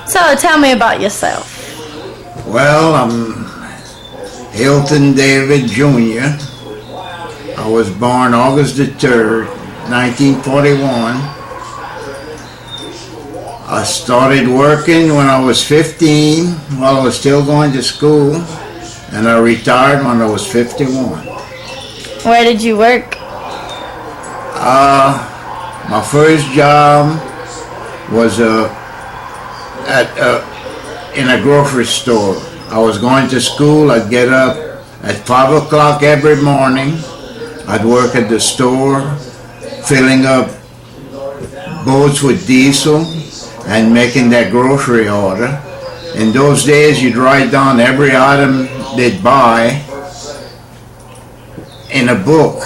So tell me about yourself. Well, I'm Hilton David Jr. I was born August the 3rd, 1941. I started working when I was 15 while I was still going to school, and I retired when I was 51. Where did you work? My first job was in a grocery store. I was going to school. I'd get up at 5 o'clock every morning. I'd work at the store, filling up boats with diesel and making that grocery order. In those days, you'd write down every item they'd buy in a book.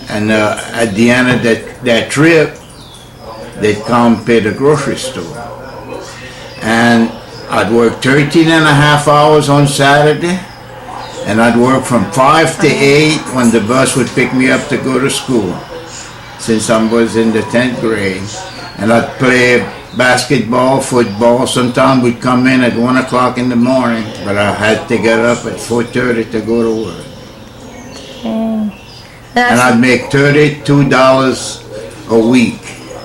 And at the end of that trip, they'd come pay the grocery store. And I'd work 13 and a half hours on Saturday, and I'd work from 5 to 8 when the bus would pick me up to go to school, since I was in the 10th grade. And I'd play basketball, football. Sometimes we'd come in at 1 o'clock in the morning, but I had to get up at 4:30 to go to work. And I'd make $32 a week.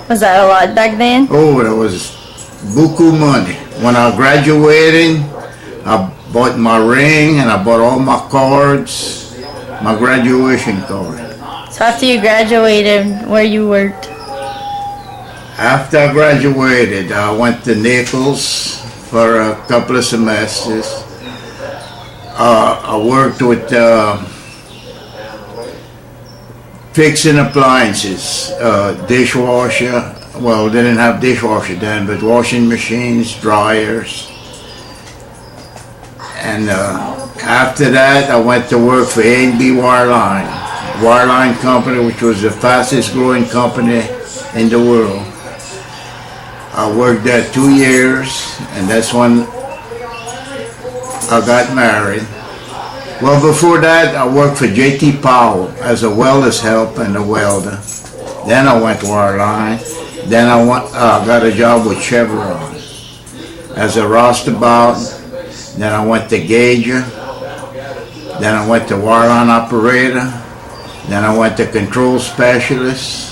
Was that a lot back then? Oh, that was buku money. When I graduated, I bought my ring and I bought all my cards, my graduation card. So after you graduated, where you worked? After I graduated, I went to Naples for a couple of semesters. I worked with fixing appliances, dishwasher. Well, they didn't have dishwasher then, but washing machines, dryers. And after that, I went to work for A&B Wireline Company, which was the fastest growing company in the world. I worked there 2 years, and that's when I got married. Well, before that, I worked for J.T. Powell as a welder's help and a welder. Then I went to Wireline. Then I got a job with Chevron as a roustabout. Then I went to Gauger. Then I went to Wireline operator. Then I went to control specialist.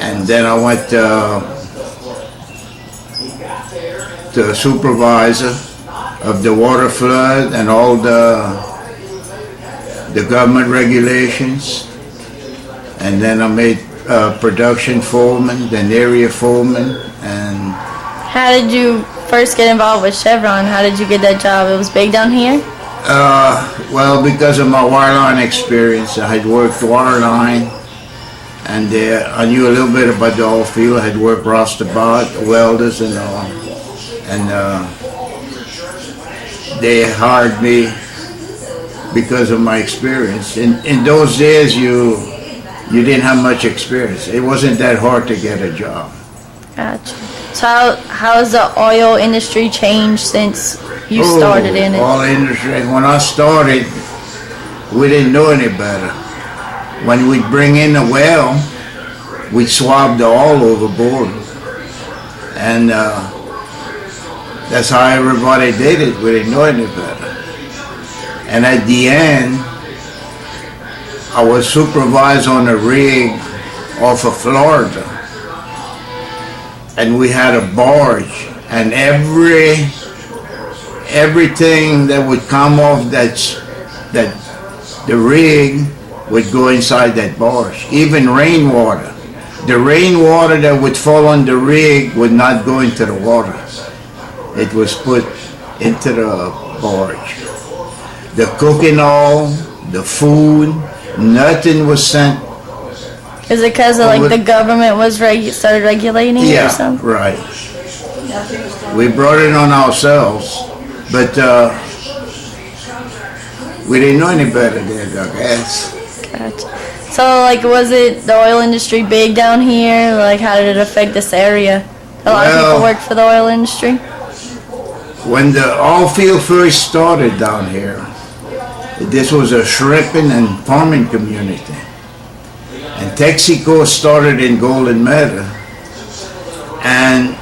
And then I went to supervisor of the water flood and all the government regulations. And then I made production foreman, then area foreman. And how did you first get involved with Chevron? How did you get that job? It was big down here? Well, because of my wireline experience, I had worked wireline, and I knew a little bit about the oil field. I had worked roustabout, welders and all. And they hired me because of my experience. In those days, you didn't have much experience. It wasn't that hard to get a job. Gotcha. So how has the oil industry changed since you started in it? Oil industry. When I started, we didn't know any better. When we'd bring in a well, we'd swab the oil overboard. And that's how everybody did it. We didn't know any better. And at the end, I was supervised on a rig off of Florida. And we had a barge, and everything that would come off the rig would go inside that barge. Even rainwater. The rainwater that would fall on the rig would not go into the water. It was put into the barge. The cooking oil, the food, nothing was sent. Is it because of like the government was started regulating it or something? Yeah, right. We brought it on ourselves, but we didn't know any better then, I guess. Gotcha. So like, was it the oil industry big down here? Like, how did it affect this area? A lot of people work for the oil industry. When the oil field first started down here, this was a shrimping and farming community. And Texaco started in Golden Meadow, and